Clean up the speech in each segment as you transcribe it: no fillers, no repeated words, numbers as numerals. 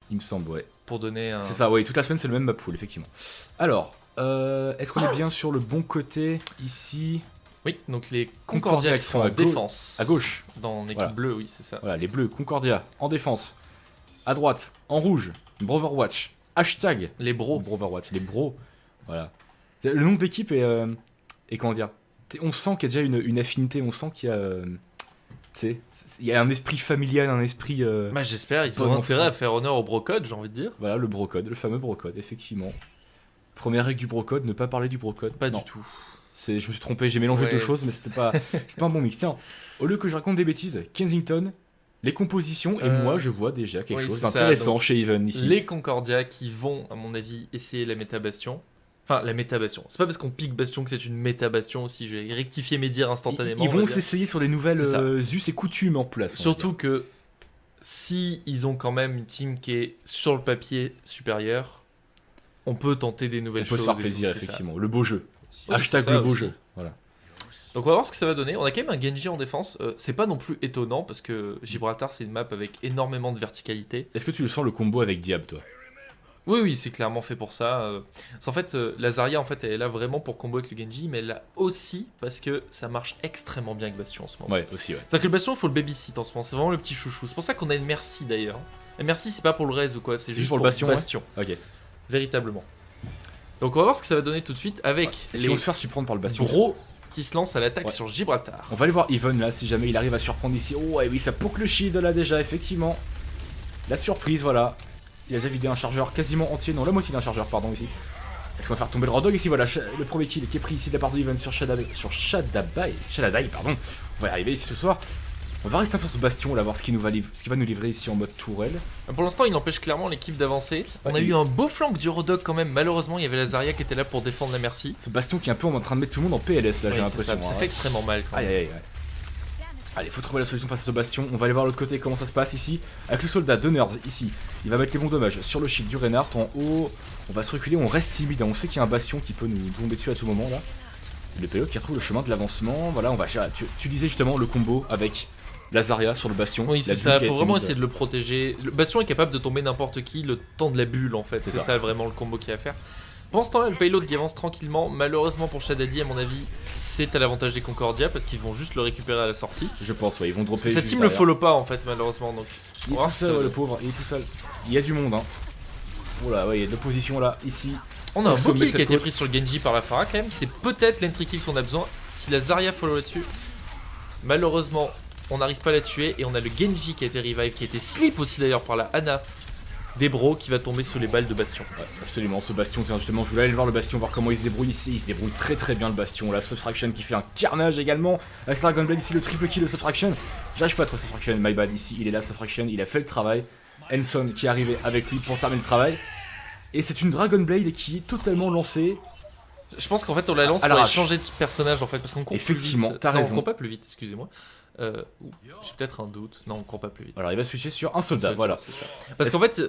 Il me semble, ouais. Pour donner un... C'est ça, ouais, toute la semaine c'est le même map pool, effectivement. Alors, est-ce qu'on est bien sur le bon côté, ici? Oui, donc les Concordia qui sont en défense. À gauche. Dans l'équipe Voilà. bleue, oui, c'est ça. Voilà, les bleus, Concordia, en défense. À droite, en rouge, Broverwatch. Hashtag Les bros. Broverwatch, les bros. Voilà. Le nom de l'équipe est comment dire, on sent qu'il y a déjà une affinité, on sent qu'il y a... tu sais, il y a un esprit familial, un esprit... Bah, j'espère, ils bon ont intérêt à faire honneur au brocode, j'ai envie de dire. Voilà, le brocode, le fameux brocode, effectivement. Première règle du brocode, ne pas parler du brocode. Pas Non. du tout. Je me suis trompé, j'ai mélangé deux choses, mais c'était pas un bon mix. Tiens, au lieu que je raconte des bêtises, Kensington, les compositions, et moi je vois déjà quelque chose d'intéressant chez Even ici. Les Concordia qui vont, à mon avis, essayer la méta Bastion. Enfin, la méta Bastion. C'est pas parce qu'on pique Bastion que c'est une méta Bastion aussi. Je vais rectifier mes dires instantanément. Ils vont s'essayer sur les nouvelles us et coutumes en place. Surtout que si ils ont quand même une team qui est sur le papier supérieure, on peut tenter des nouvelles choses. On peut se faire plaisir, effectivement. Le beau jeu. Oui, Hashtag le beau jeu. Voilà. Donc on va voir ce que ça va donner. On a quand même un Genji en défense. C'est pas non plus étonnant parce que Gibraltar c'est une map avec énormément de verticalité. Est-ce que tu le sens le combo avec Diab, toi? Oui, c'est clairement fait pour ça. En fait, la Zarya en fait, elle est là vraiment pour combo avec le Genji, mais elle là aussi parce que ça marche extrêmement bien avec Bastion en ce moment. Ouais, aussi, ouais. C'est-à-dire que le Bastion, il faut le babysit en ce moment. C'est vraiment le petit chouchou. C'est pour ça qu'on a une Merci d'ailleurs. La Merci, c'est pas pour le Rez ou quoi, c'est juste pour le Bastion. Ouais. Ok. Véritablement. Donc on va voir ce que ça va donner tout de suite avec les... on se faire surprendre par le Bastion. Bro qui se lance à l'attaque sur Gibraltar. On va aller voir Even là, si jamais il arrive à surprendre ici. Oh ouais, oui, ça poke le shield là déjà, effectivement. La surprise, voilà. Il a déjà vidé un chargeur quasiment entier, non, la moitié d'un chargeur, pardon, ici. Est-ce qu'on va faire tomber le Roadhog ici? Voilà, le premier kill qui est pris ici de la part de Even sur Shadabay, pardon. On va y arriver ici ce soir. On va rester un peu sur ce bastion là, voir ce qu'il va nous livrer ici en mode tourelle. Pour l'instant, il empêche clairement l'équipe d'avancer. On a eu un beau flank du Roadhog quand même. Malheureusement, il y avait la Zarya qui était là pour défendre la Merci. Ce bastion qui est un peu en train de mettre tout le monde en PLS là, j'ai l'impression. Ça fait extrêmement mal quand même. Aïe. Allez, faut trouver la solution face à ce bastion. On va aller voir l'autre côté comment ça se passe ici. Avec le soldat de Nerds ici. Il va mettre les bons dommages sur le shield du Reinhardt en haut. On va se reculer, on reste timide. On sait qu'il y a un bastion qui peut nous tomber dessus à tout moment là. Le PO qui retrouve le chemin de l'avancement. Voilà, on va. Tu disais justement le combo avec la Zarya sur le bastion. Oui, c'est ça, faut vraiment essayer de le protéger. Le bastion est capable de tomber n'importe qui le temps de la bulle en fait. C'est ça vraiment le combo qu'il y a à faire. Pendant ce temps-là, le payload qui avance tranquillement. Malheureusement pour Shadadi, à mon avis, c'est à l'avantage des Concordia parce qu'ils vont juste le récupérer à la sortie. Je pense, ouais, ils vont dropper. Sa team le follow pas en fait, malheureusement. Donc, il est tout seul, ouais, le pauvre, il est tout seul. Il y a du monde, hein. Voilà, ouais, il y a de l'opposition là, ici. On a un beau kill qui a été pris sur le Genji par la Pharah quand même. C'est peut-être l'entry kill qu'on a besoin. Si la Zarya follow là-dessus, malheureusement, on n'arrive pas à la tuer. Et on a le Genji qui a été revive, qui a été slip aussi d'ailleurs par la Ana des bros qui va tomber sous les balles de Bastion. Ouais, absolument, ce Bastion, justement, je voulais aller voir le Bastion, voir comment il se débrouille ici. Il se débrouille très bien le Bastion. La Subtraction qui fait un carnage également. Avec Dragon Blade ici, le triple kill de Subtraction. J'arrive pas à trouver Subtraction, my bad. Ici, il est là, Subtraction, il a fait le travail. Enson qui est arrivé avec lui pour terminer le travail. Et c'est une Dragon Blade qui est totalement lancée. Je pense qu'en fait on la lance pour changer de personnage en fait parce qu'on court effectivement, plus vite. T'as raison. On court pas plus vite, excusez-moi. J'ai peut-être un doute. Non, on court pas plus vite. Alors il va switcher sur un soldat, voilà. Ça. Parce qu'en fait,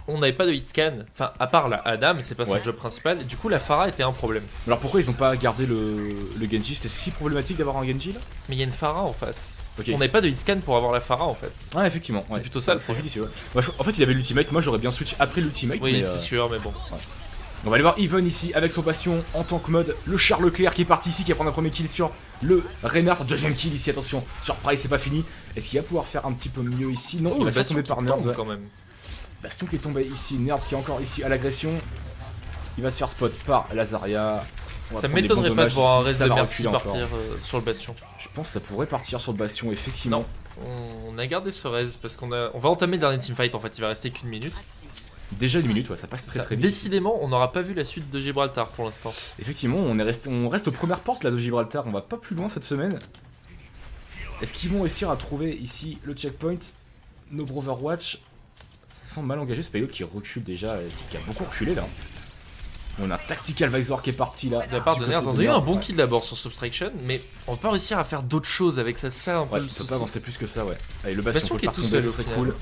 on n'avait pas de hit scan. Enfin, à part la Ada, mais c'est pas son job principal. Et du coup, la Pharah était un problème. Alors pourquoi ils ont pas gardé le Genji? C'était si problématique d'avoir un Genji là? Mais il y a une Pharah en face. Okay. On n'avait pas de hit scan pour avoir la Pharah en fait. Ah, effectivement. C'est plutôt ça. C'est judicieux. Ouais. En fait, il avait l'ultimate. Moi, j'aurais bien switch après l'ultimate. Oui, c'est sûr, mais bon. Ouais. On va aller voir Even ici avec son Bastion en tant que mode. Le Charles Leclerc qui est parti ici, qui va prendre un premier kill sur le Reinhardt. Deuxième kill ici, attention. Surprise, c'est pas fini. Est-ce qu'il va pouvoir faire un petit peu mieux ici? Non, il va se tomber par Nerds quand même. Bastion qui est tombé ici. Nerds qui est encore ici à l'agression. Il va se faire spot par la Zarya. Ça m'étonnerait pas de voir un reste de Merci partir sur le Bastion. Je pense que ça pourrait partir sur le Bastion, effectivement. Non, on a gardé ce res parce on va entamer le dernier teamfight en fait. Il va rester qu'une minute. Déjà une minute, ouais, ça passe très vite. Décidément, on n'aura pas vu la suite de Gibraltar pour l'instant. Effectivement, on reste aux premières portes là de Gibraltar, on va pas plus loin cette semaine. Est-ce qu'ils vont réussir à trouver ici le checkpoint? No Overwatch, ça semble mal engagé ce payload qui recule déjà, qui a beaucoup reculé là. On a un Tactical Visor qui est parti là. De la part de Nerds, on a eu un bon kill d'abord sur Subtraction, mais on va pas réussir à faire d'autres choses avec ça, un peu le souci. On peut pas avancer plus que ça, ouais. Allez, le Bastion qui est tout seul, ce serait cool.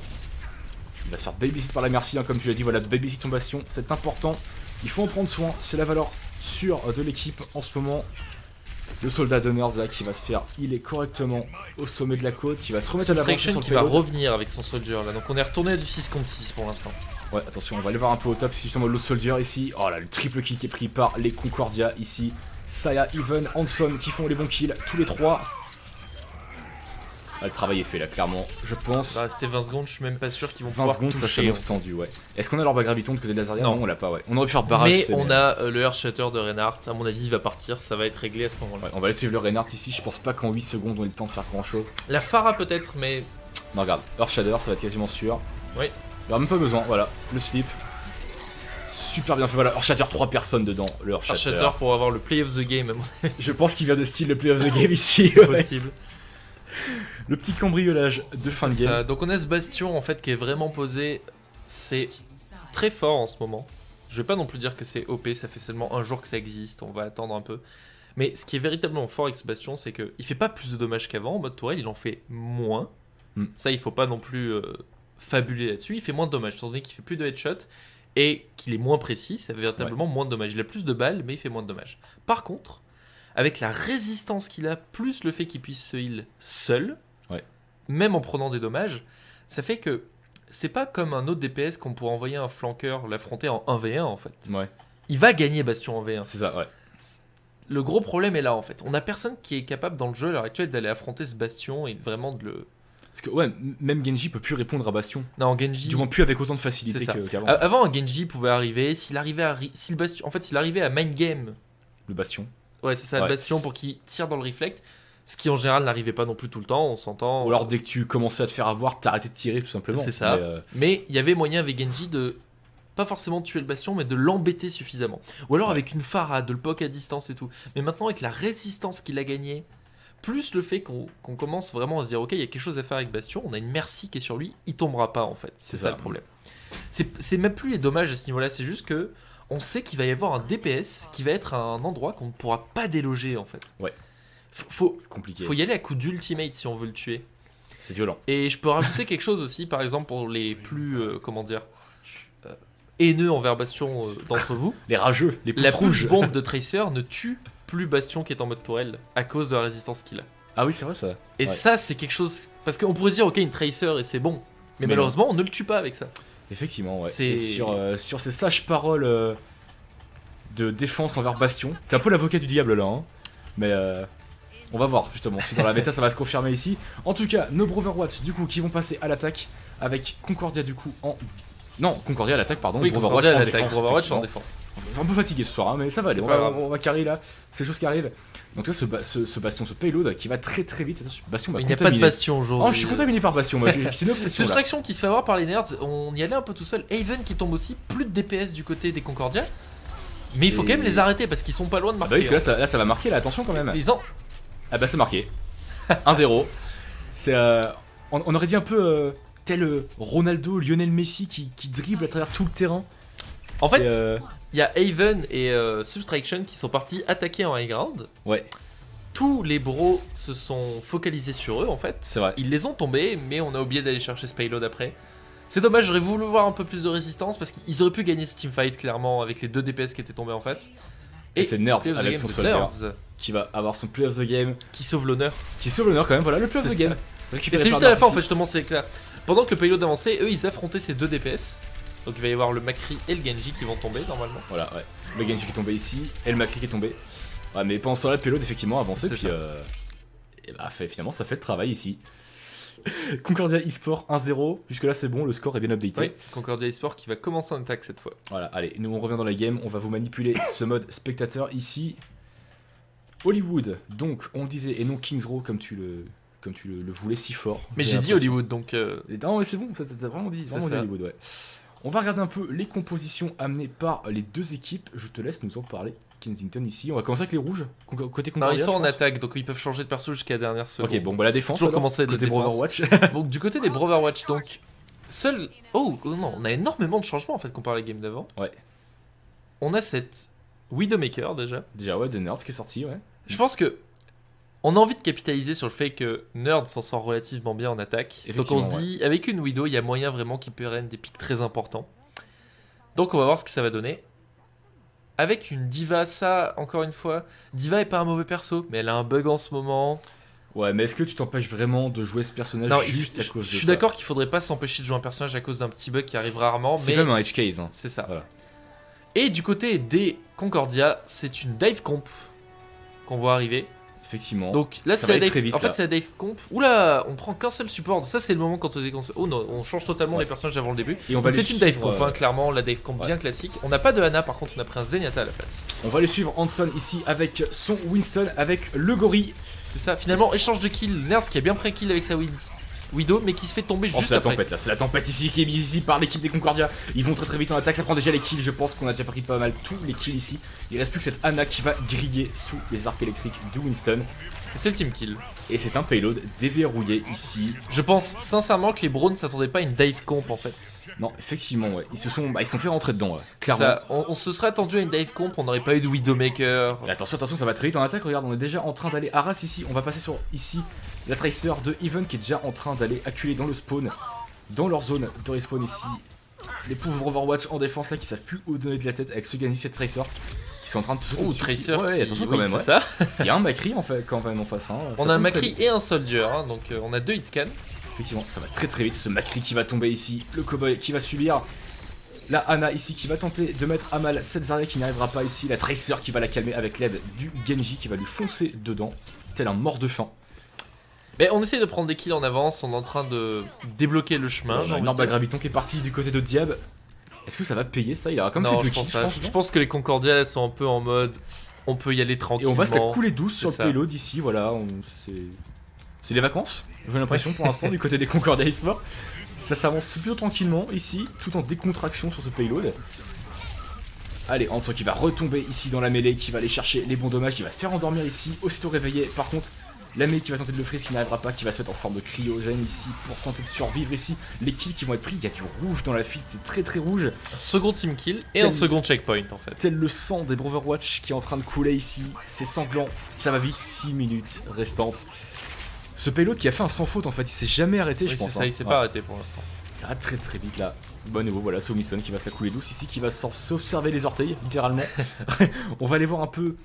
Il va se faire babysit par la Merci, hein, comme tu l'as dit, voilà, babysit son Bastion, c'est important. Il faut en prendre soin, c'est la valeur sûre de l'équipe en ce moment. Le soldat de Nerds là qui va se faire healer correctement au sommet de la côte, qui va se remettre à l'avant sur le qui va revenir avec son soldier là, donc on est retourné à du 6 contre 6 pour l'instant. Ouais, attention, on va aller voir un peu au top. C'est justement Lost Soldier ici. Oh là, le triple kill qui est pris par les Concordia ici. Saya, Even, Hanson qui font les bons kills, tous les trois. Ah, le travail est fait là, clairement, je pense. Bah, c'était 20 secondes, je suis même pas sûr qu'ils vont 20 pouvoir secondes, ça toucher. s'annonce tendu, ouais. Est-ce qu'on a leur graviton de côté de Lazaria? Non. On l'a pas, ouais. On aurait pu faire barrage. Mais on a le Earthshatter de Reinhardt, à mon avis il va partir, ça va être réglé à ce moment-là. Ouais, on va aller suivre le Reinhardt ici, je pense pas qu'en 8 secondes on ait le temps de faire grand chose. La Pharah peut-être, mais... Non, regarde, Earthshatter, ça va être quasiment sûr. Oui. Il n'y aura même pas besoin, voilà, le slip. Super bien fait, voilà, Earthshatter, 3 personnes dedans, le Earthshatter. Earthshatter pour avoir le play of the game, à mon avis. Je pense qu'il vient de style le play of the game ici. C'est ouais. possible. Le petit cambriolage de fin de C'est game. ça. Donc on a ce bastion en fait qui est vraiment posé, c'est très fort en ce moment. Je vais pas non plus dire que c'est OP, ça fait seulement un jour que ça existe, on va attendre un peu. Mais ce qui est véritablement fort avec ce bastion, c'est qu'il fait pas plus de dommages qu'avant en mode tourelle, il en fait moins. Ça, il faut pas non plus fabuler là-dessus. Il fait moins de dommages, étant donné qu'il fait plus de headshot et qu'il est moins précis, ça fait véritablement moins de dommages. Il a plus de balles, mais il fait moins de dommages. Par contre, avec la résistance qu'il a, plus le fait qu'il puisse se heal seul, même en prenant des dommages, ça fait que c'est pas comme un autre DPS qu'on pourrait envoyer un flanqueur l'affronter en 1v1 en fait. Ouais. Il va gagner Bastion en V1. C'est ça, ouais. Le gros problème est là en fait. On a personne qui est capable dans le jeu à l'heure actuelle d'aller affronter ce Bastion et vraiment de le... Parce que ouais, même Genji peut plus répondre à Bastion. Non, Genji... Du moins plus avec autant de facilité C'est ça. qu'avant. Avant, un Genji pouvait arriver, s'il arrivait à... Si le Bastion... En fait, s'il arrivait à main game... Le Bastion. Ouais, c'est ça, le Bastion pour qu'il tire dans le reflect. Ce qui en général n'arrivait pas non plus tout le temps, on s'entend. Ou alors dès que tu commençais à te faire avoir, t'arrêtais de tirer tout simplement. C'est ça. Mais il y avait moyen avec Genji de pas forcément tuer le Bastion, mais de l'embêter suffisamment. Ou alors avec une Pharah, de le poke à distance et tout. Mais maintenant avec la résistance qu'il a gagnée, plus le fait qu'on commence vraiment à se dire ok, il y a quelque chose à faire avec Bastion, on a une Mercy qui est sur lui, il tombera pas en fait. C'est ça le problème. C'est même plus les dommages à ce niveau-là, c'est juste que on sait qu'il va y avoir un DPS qui va être un endroit qu'on ne pourra pas déloger en fait. Ouais. C'est compliqué. Faut y aller à coup d'ultimate si on veut le tuer. C'est violent. Et je peux rajouter quelque chose aussi, par exemple pour les plus, haineux envers Bastion d'entre vous. Les rageux, les pouces La rouges. push bombe de Tracer ne tue plus Bastion qui est en mode tourelle à cause de la résistance qu'il a. Ah oui, c'est vrai ça. Et ça, c'est quelque chose... Parce qu'on pourrait se dire, ok, une Tracer et c'est bon. Mais malheureusement, on ne le tue pas avec ça. Effectivement, ouais. C'est- Et sur ces sages paroles de défense envers Bastion, t'es un peu l'avocat du diable là, hein. Mais on va voir justement si dans la méta ça va se confirmer ici. En tout cas, nos Overwatch du coup qui vont passer à l'attaque avec Concordia du coup en... Non, Concordia à l'attaque, pardon. Oui, Overwatch Concordia à en l'attaque, défense, Overwatch en effectivement. défense. Un peu fatigué ce soir, hein, mais ça va aller. C'est On pas va, grave. on va carrer là. C'est choses qui arrivent. Donc là, ce Bastion, ce payload qui va très très vite. Attention, Bastion va Il n'y a pas de contaminer. Bastion aujourd'hui. Oh, je suis contaminé par Bastion, moi. C'est une obsession là. Subtraction qui se fait avoir par les nerds, on y allait un peu tout seul. Haven qui tombe aussi, plus de DPS du côté des Concordia. Mais il faut Et- quand même les arrêter parce qu'ils sont pas loin de Bah marquer. oui, parce que là ça va marquer là, attention quand même. Ils ont... Ah bah c'est marqué. 1-0. C'est on aurait dit un peu tel Ronaldo, Lionel Messi qui dribble à travers tout le terrain. En fait, Et, il y a Haven et Subtraction qui sont partis attaquer en high ground. ouais, Tous les bros se sont focalisés sur eux en fait. c'est vrai. Ils les ont tombés, mais on a oublié d'aller chercher ce payload après. C'est dommage, j'aurais voulu voir un peu plus de résistance parce qu'ils auraient pu gagner ce teamfight clairement avec les deux DPS qui étaient tombés en face. Et c'est Nerds Play of the avec game son de soldier Nerds, qui va avoir son play of the game, qui sauve l'honneur. qui sauve l'honneur quand même. Voilà le play of C'est the ça. game. Et Récupéré c'est par juste à la fin en Narcissus. fait, justement, c'est clair. Pendant que le payload avançait, eux ils affrontaient ces deux DPS. Donc il va y avoir le Macri et le Genji qui vont tomber normalement. Voilà, ouais. Le Genji qui est tombé ici, et le Macri qui est tombé. Ouais, mais pendant ce temps-là, le payload effectivement a avancé, C'est puis ça. et bah, finalement ça fait le travail ici. Concordia eSport 1-0, jusque là c'est bon, le score est bien updaté. Oui, Concordia eSport qui va commencer en attaque cette fois. Voilà, allez, nous on revient dans la game, on va vous manipuler ce mode spectateur ici. Hollywood, donc on le disait, et non Kings Row comme tu le voulais si fort. Mais j'ai dit l'impression. Hollywood donc. Et non mais c'est bon, t'as vraiment dit, C'est vraiment dit ça. Hollywood, ouais. On va regarder un peu les compositions amenées par les deux équipes, je te laisse nous en parler. Kensington ici, on va commencer avec les rouges, côté Non, Concordia. ils sont je en pense. attaque donc ils peuvent changer de perso jusqu'à la dernière seconde. Ok, bon bah la C'est défense, toujours alors, commencer de la côté défense. Overwatch. Donc du côté des Overwatch, donc seul. Oh non, on a énormément de changements en fait comparé à la game d'avant. Ouais. On a cette Widowmaker déjà. Déjà ouais, de Nerds qui est sorti, ouais. Je pense que on a envie de capitaliser sur le fait que Nerd s'en sort relativement bien en attaque. Donc on se Effectivement, dit, avec une Widow, il y a moyen vraiment qu'il prenne des pics très importants. Donc on va voir ce que ça va donner. Avec une Diva, ça, encore une fois, Diva est pas un mauvais perso, mais elle a un bug en ce moment. Ouais, mais est-ce que tu t'empêches vraiment de jouer ce personnage Non, juste à cause de je suis ça? d'accord qu'il faudrait pas s'empêcher de jouer un personnage à cause d'un petit bug qui arrive rarement, C'est mais quand même un edge case. Hein. c'est ça. Voilà. Et du côté des Concordia, c'est une dive comp qu'on voit arriver. Effectivement. Donc là, Ça c'est va la aller dive. très vite, En fait, là. c'est la dive comp. Oula, on prend qu'un seul support. Ça, c'est le moment quand on dit oh non, on change totalement les personnages avant le début. Et on va Donc, les c'est une dive suivre, comp, hein, clairement, la dive comp bien classique. On n'a pas de Ana, par contre, on a pris un Zenyatta à la place. On va les suivre Hanson ici avec son Winston, avec le gorille. C'est ça. Finalement, échange de kills. Nerds qui a bien pris kill avec sa Widow, mais qui se fait tomber Oh, juste c'est la après. tempête là, c'est la tempête ici qui est mise ici par l'équipe des Concordia. Ils vont très très vite en attaque, ça prend déjà les kills, je pense qu'on a déjà pris pas mal tous les kills ici. Il reste plus que cette Ana qui va griller sous les arcs électriques de Winston. C'est le team kill. Et c'est un payload déverrouillé ici. Je pense sincèrement que les Bros ne s'attendaient pas à une dive comp en fait. Non, effectivement, ouais. Ils se sont fait rentrer dedans, ouais. Clairement. Ça, on se serait attendu à une dive comp, on n'aurait pas eu de Widowmaker. Et attention, ça va très vite en attaque. Regarde, on est déjà en train d'aller Arras ici. On va passer sur ici la Tracer de Even qui est déjà en train d'aller acculer dans le spawn, dans leur zone de respawn ici. Les pauvres Overwatch en défense là qui savent plus où donner de la tête avec ce Gani, cette Tracer. Qui sont en train de se Oh, Tracer. Ouais, attention oui, quand même, c'est ouais. ça. Il y a un Macri en fait, quand même en face. Hein. On a un Macri et un Soldier, hein, donc on a 2 hitscans. Effectivement, ça va très très vite. Ce Macri qui va tomber ici, le cowboy qui va subir. La Ana ici qui va tenter de mettre à mal cette Zarya qui n'y arrivera pas ici. La Tracer qui va la calmer avec l'aide du Genji qui va lui foncer dedans, tel un mort de faim. Mais on essaie de prendre des kills en avance, on est en train de débloquer le chemin. Une orbe à graviton qui est partie du côté de Diab. Est-ce que ça va payer ça? Il aura quand même Non, fait je deux pense kills, pas. Je pense que les Concordia elles sont un peu en mode on peut y aller Et tranquillement. on va se la couler douce sur le C'est ça. payload ici, voilà. C'est les vacances, j'ai l'impression pour l'instant du côté des Concordia eSport. Ça s'avance plutôt tranquillement ici, tout en décontraction sur ce payload. Allez, Hanson qui va retomber ici dans la mêlée, qui va aller chercher les bons dommages, qui va se faire endormir ici, aussitôt réveillé. Par contre, la mêlée qui va tenter de le freeze, qui n'arrivera pas, qui va se mettre en forme de cryogène ici pour tenter de survivre ici. Les kills qui vont être pris, il y a du rouge dans la file, c'est très très rouge. Un second team kill et Tel- un second checkpoint en fait. Tel le sang des Overwatch qui est en train de couler ici, c'est sanglant, ça va vite, 6 minutes restantes. Ce payload qui a fait un sans faute en fait, il s'est jamais arrêté, Oui, je c'est pense. ça, hein. il s'est Ouais. pas arrêté pour l'instant. Ça va très très vite là. Bon nouveau, voilà, c'est Winston qui va se la couler douce ici, qui va s'observer les orteils, littéralement. On va aller voir un peu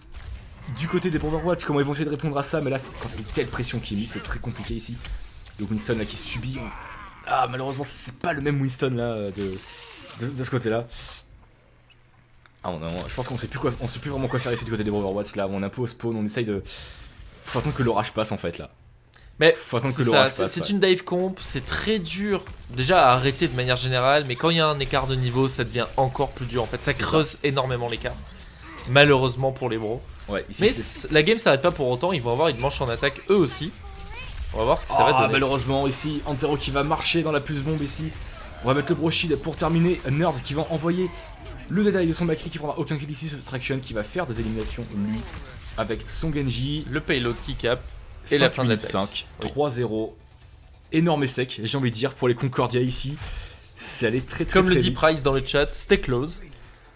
du côté des Overwatch comment ils vont essayer de répondre à ça, mais là, quand il y a une telle pression qui est mise, c'est très compliqué ici. Le Winston là qui subit. Ah, malheureusement, c'est pas le même Winston là de ce côté-là. Ah, je pense qu'on sait plus vraiment quoi faire ici du côté des Overwatch là. On est un peu au spawn, on essaye de. Faut attendre que l'orage passe en fait là. Mais Faut attendre que c'est l'orage ça, passe. c'est ouais. une dive comp, c'est très dur déjà à arrêter de manière générale, mais quand il y a un écart de niveau, ça devient encore plus dur en fait, ça creuse énormément l'écart. Malheureusement pour les Bros. Ouais, ici, Mais c'est- la game s'arrête pas pour autant, ils vont avoir une manche en attaque eux aussi. On va voir ce que ça va donner. Malheureusement ici, Antero qui va marcher dans la plus bombe ici. On va mettre le Broshid pour terminer. Nerds qui va envoyer le détail de son Macri qui prendra aucun kill ici. Traction qui va faire des éliminations lui avec son Genji. Le payload qui cap et la fin de l'attaque. 5, Oui. 3-0. Énorme sec, j'ai envie de dire, pour les Concordia ici. C'est allé très très Comme très le dit vite. Price dans le chat, c'était close.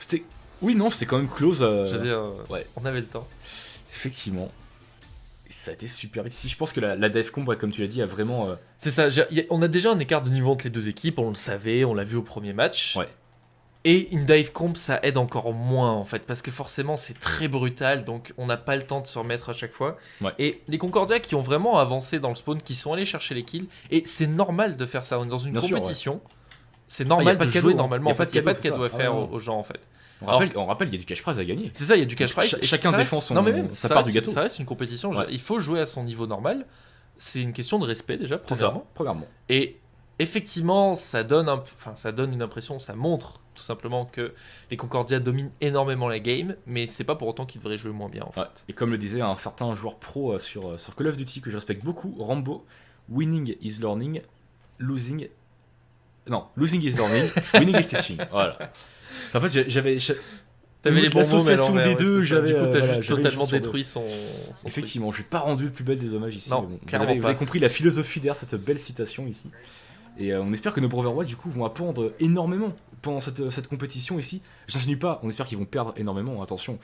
C'était... Oui, non, c'était quand même close. Je veux dire, ouais. on avait le temps. Effectivement. Et ça a été super vite ici. Je pense que la Defcon, ouais, comme tu l'as dit, a vraiment... C'est ça, on a déjà un écart de niveau entre les deux équipes, on le savait, on l'a vu au premier match. Ouais. Et une dive comp, ça aide encore moins en fait, parce que forcément c'est très brutal, donc on n'a pas le temps de se remettre à chaque fois. Ouais. Et les Concordia qui ont vraiment avancé dans le spawn, qui sont allés chercher les kills, et c'est normal de faire ça, on est dans une Bien sûr, compétition. C'est y a normal pas de de cadeau, jouer hein. normalement, Y a en pas fait, de il n'y a pas de cadeau, cadeau à c'est ça. faire Ah, aux gens en fait. On rappelle, il y a du cash prize à gagner. C'est ça, il y a du cash prize. et Chacun ça défend reste- son- non, mais même, sa ça part reste- du gâteau. Ça reste une compétition, Ouais. il faut jouer à son niveau normal. C'est une question de respect déjà, C'est ça, premièrement. premièrement. Et effectivement, ça donne une impression, ça montre tout simplement que les Concordia dominent énormément la game, mais c'est pas pour autant qu'ils devraient jouer moins bien en fait. Ouais. Et comme le disait un certain joueur pro sur Call of Duty que je respecte beaucoup, Rambo, winning is learning, losing... Non, losing is learning, winning is teaching. Voilà. En fait, j'avais... T'avais les bons mots, mais l'association alors, des ouais, deux, c'est ça. j'avais... Du coup, t'as voilà, juste j'avais totalement sur deux. détruit son truc. Effectivement, je n'ai pas rendu le plus bel des hommages ici. Non, mais bon, clairement vous pas. avez compris la philosophie derrière cette belle citation ici. Et on espère que nos Overwatch du coup vont apprendre énormément pendant cette compétition ici. Je n'insinue pas, on espère qu'ils vont perdre énormément, attention.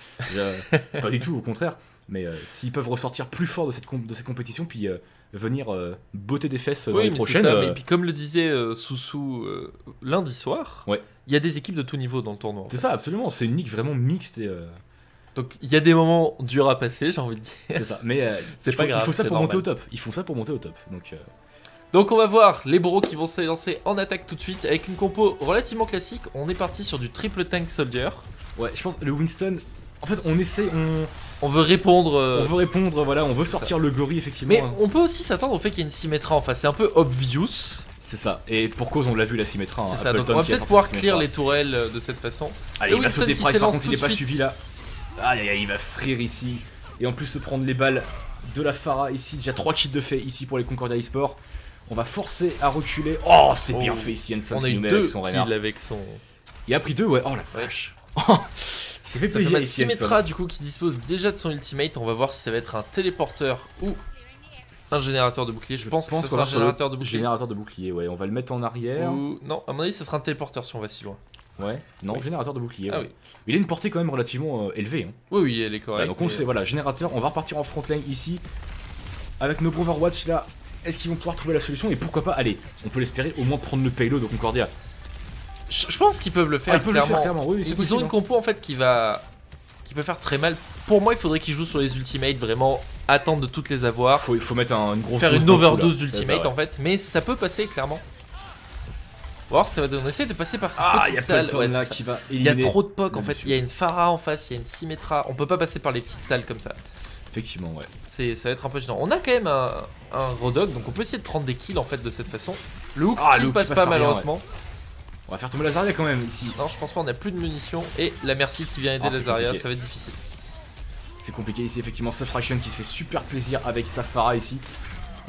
Pas du tout, au contraire. Mais s'ils peuvent ressortir plus fort de cette compétition, puis venir botter des fesses dans Oui, les mais prochaines. c'est ça. Mais puis comme le disait Soussou lundi soir, Ouais. il y a des équipes de tout niveau dans le tournoi. en C'est fait. ça, absolument. C'est une ligue vraiment mixte et Donc il y a des moments durs à passer, j'ai envie de dire. C'est ça, mais C'est pas grave, il faut ça c'est pour monter normal. au top. Ils font ça pour monter au top. Donc on va voir les boros qui vont se lancer en attaque tout de suite avec une compo relativement classique. On est parti sur du triple tank soldier. Ouais, je pense le Winston. En fait, on essaie, On veut répondre. on veut répondre, voilà, on veut sortir le gorille effectivement. Mais on peut aussi s'attendre au fait qu'il y ait une Symmetra en face. C'est un peu obvious. C'est ça. Et pour cause, on l'a vu la Symmetra. C'est hein, ça. Donc Appleton on va qui a peut-être sorti pouvoir Symmetra. clear les tourelles de cette façon. Allez, Le il va Winston sauter qui Price, par s'élance contre, il tout est de pas suite. suivi là. Aïe aïe aïe, il va frire ici. Et en plus se prendre les balles de la Pharah ici. Déjà 3 kills de fait ici pour les Concordia eSport. On va forcer à reculer. Oh, c'est bien fait ici, Hanson On a qui eu nous met 2 avec son Reinhardt. kills avec son. Il a pris 2, ouais. Oh la vache. Ça fait Ça fait plaisir mal. ici, Hanson. Symmetra du coup qui dispose déjà de son ultimate. On va voir si ça va être un téléporteur ou un générateur de bouclier. Je pense que ce qu'on sera va un sur le générateur de bouclier. Générateur de bouclier, ouais. On va le mettre en arrière. Ou... Non, à mon avis, ce sera un téléporteur si on va si loin. Ouais. Non, Oui. générateur de bouclier. Ah ouais. oui. Il a une portée quand même relativement élevée. Hein. Oui, oui, elle est Ouais, correcte. donc on le sait, voilà, générateur, on va repartir en front line ici. Avec nos Overwatch là, est-ce qu'ils vont pouvoir trouver la solution? Et pourquoi pas, allez, on peut l'espérer, au moins prendre le payload au Concordia. Je pense qu'ils peuvent le faire. Ah, ils peuvent le clairement. faire, clairement, oui, c'est Ils possible, ont une hein. compo en fait qui peut faire très mal. Pour moi, il faudrait qu'ils jouent sur les ultimates, vraiment attendre de toutes les avoir. Faut mettre une grosse Faire dose une d'un coup, là. overdose C'est d'ultimate ça, ouais. en fait, mais ça peut passer clairement. On va voir si ça va donner. On essaie de passer par cette Ah, il y petite a salle. Pelton Ouais, là c'est ça. qui va Il y a éliminer. trop de POC en fait. Monsieur. Il y a une Pharah en face, il y a une Symmetra. On peut pas passer par les petites salles comme ça. Effectivement, ouais. Ça va être un peu gênant. On a quand même un Rodog, donc on peut essayer de prendre des kills en fait de cette façon. Le hook Ah, qui le hook passe qui pas passe à rien, malheureusement. On va faire tomber Lazaria quand même ici. Non, je pense pas, on a plus de munitions. Et la Merci qui vient aider Ah, c'est Lazaria, compliqué. ça va être difficile. C'est compliqué ici, effectivement. Subtraction qui se fait super plaisir avec Safara ici.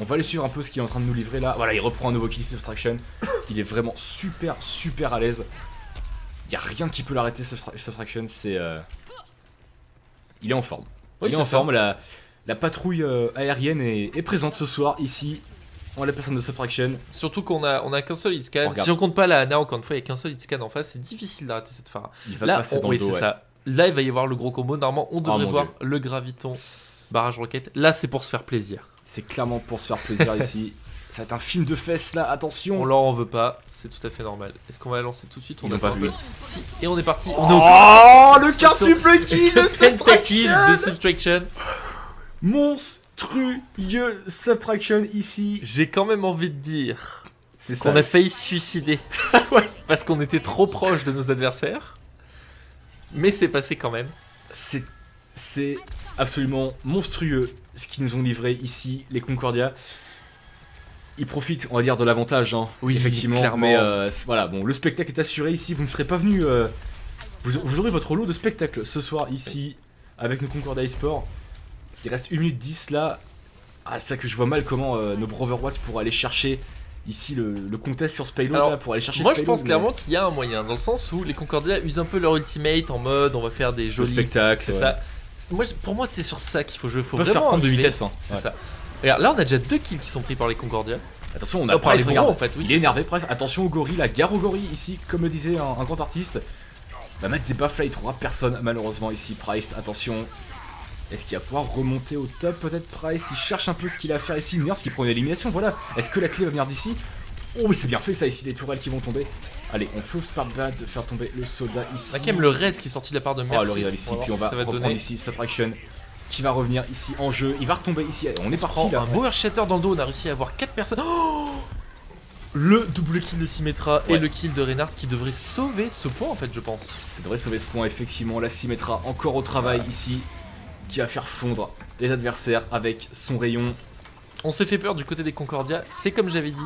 On va aller suivre un peu ce qu'il est en train de nous livrer là. Voilà, il reprend un nouveau kill Subtraction. Il est vraiment super à l'aise. Il n'y a rien qui peut l'arrêter, Subtraction. C'est. Il est en forme. Oui, Il est c'est en ça. forme. La patrouille aérienne est présente ce soir ici. On a la personne de Subtraction. Surtout qu'on a qu'un seul hitscan. Oh, regarde. Si on compte pas la Ana, encore une fois, il y a qu'un seul hitscan en face. C'est difficile d'arrêter cette Pharah. Il va Là, passer dans oui, le dos. c'est Ouais. ça. Là, il va y avoir le gros combo. Normalement, on devrait mon voir Dieu. le graviton barrage roquette. Là, c'est pour se faire plaisir. C'est clairement pour se faire plaisir ici. Ça va être un film de fesses là, attention. On leur en veut pas, c'est tout à fait normal. Est-ce qu'on va lancer tout de suite? Ils On n'ont attend pas un vu. peu. Si, et on est parti. On est au Oh, le Ce quintuple kill de pentakill Subtraction. de Subtraction. Monstrueux Subtraction ici. J'ai quand même envie de dire C'est ça. qu'on a failli se suicider. Parce qu'on était trop proche de nos adversaires. Mais c'est passé quand même. C'est absolument monstrueux ce qu'ils nous ont livré ici, les Concordia. Ils profitent, on va dire, de l'avantage, hein. Oui, effectivement. clairement. Mais voilà, bon, le spectacle est assuré ici. Vous ne serez pas venus. Vous aurez votre lot de spectacle ce soir ici avec nos Concordia eSport. Il reste 1 minute 10 là. Ah, c'est ça que je vois mal comment nos Overwatch pourraient aller chercher ici le contest sur ce payload Alors, là pour aller chercher Moi le je payload, pense mais clairement qu'il y a un moyen. Dans le sens où les Concordia usent un peu leur ultimate en mode on va faire des le jolis. spectacle. C'est ouais. ça. Pour moi, c'est sur ça qu'il faut jouer. Faut Ils peuvent se faire vraiment prendre de arriver. vitesse. Hein. C'est Ouais. ça. Regarde, là on a déjà 2 kills qui sont pris par les Concordia. Attention, on a par Price, les gros, regarde. en fait. Oui, Il c'est est énervé, Price. Attention au gorille, la gare au gorille ici, comme le disait un grand artiste. Va mettre des baffes là, il trouvera personne malheureusement ici. Price, attention. Est-ce qu'il va pouvoir remonter au top peut-être Price? Il cherche un peu ce qu'il a à faire ici. Nurse qui prend une élimination, voilà. Est-ce que la clé va venir d'ici? Oh, mais c'est bien fait ça ici, des tourelles qui vont tomber. Allez, on fait au Sparbad de faire tomber le soldat ici. On a quand même le reste qui est sorti de la part de Merci. Oh, le rival ici, puis on va voir ce que ça reprendre donner. ici Subtraction qui va revenir ici en jeu. Il va retomber ici. Allez, on est parti Prend là. un Bower Shatter dans le dos, on a réussi à avoir 4 personnes. Oh, le double kill de Symmetra et Ouais. le kill de Reinhardt qui devrait sauver ce point en fait, je pense. Ça devrait sauver ce point, effectivement. La Symmetra encore au travail ici, qui va faire fondre les adversaires avec son rayon. On s'est fait peur du côté des Concordia, c'est comme j'avais dit.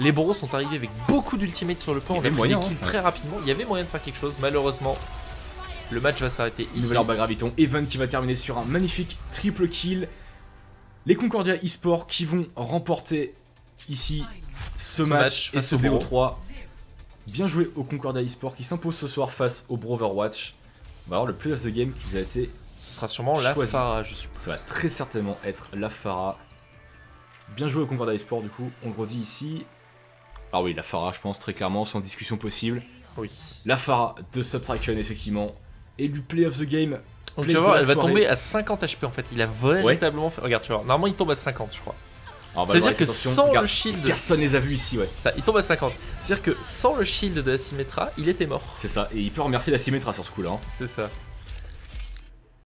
Les Boros sont arrivés avec beaucoup d'ultimates sur le point, Il y on a avait pris moyen, des kills hein. très rapidement. Il y avait moyen de faire quelque chose, malheureusement. Le match va s'arrêter ici. Nouvelle arbre à graviton. Evan qui va terminer sur un magnifique triple kill. Les Concordia eSport qui vont remporter ici ce match et face ce au Bro. BO3. Bien joué au Concordia eSport qui s'impose ce soir face au Overwatch. On va voir le player of the game qui nous a été. Ce sera sûrement la Choisi. Pharah, je suppose. Ça va très certainement être la Pharah. Bien joué au Concordia eSport du coup, on le redit ici. Ah oui, la Pharah je pense très clairement, sans discussion possible. Oui. La Pharah de Subtraction effectivement. Et du play of the game. Donc Play tu vas de voir, la elle va soirée. tomber à 50 HP en fait. Il a véritablement fait. Regarde, tu vois, normalement il tombe à 50, je crois. Alors, Ça veut dire que attention, sans regarde, le shield. personne les a vus ici, ouais. Ça, il tombe à 50. C'est-à-dire que sans le shield de la Symmetra, il était mort. C'est ça, et il peut remercier la Symmetra sur ce coup-là. Hein. C'est ça.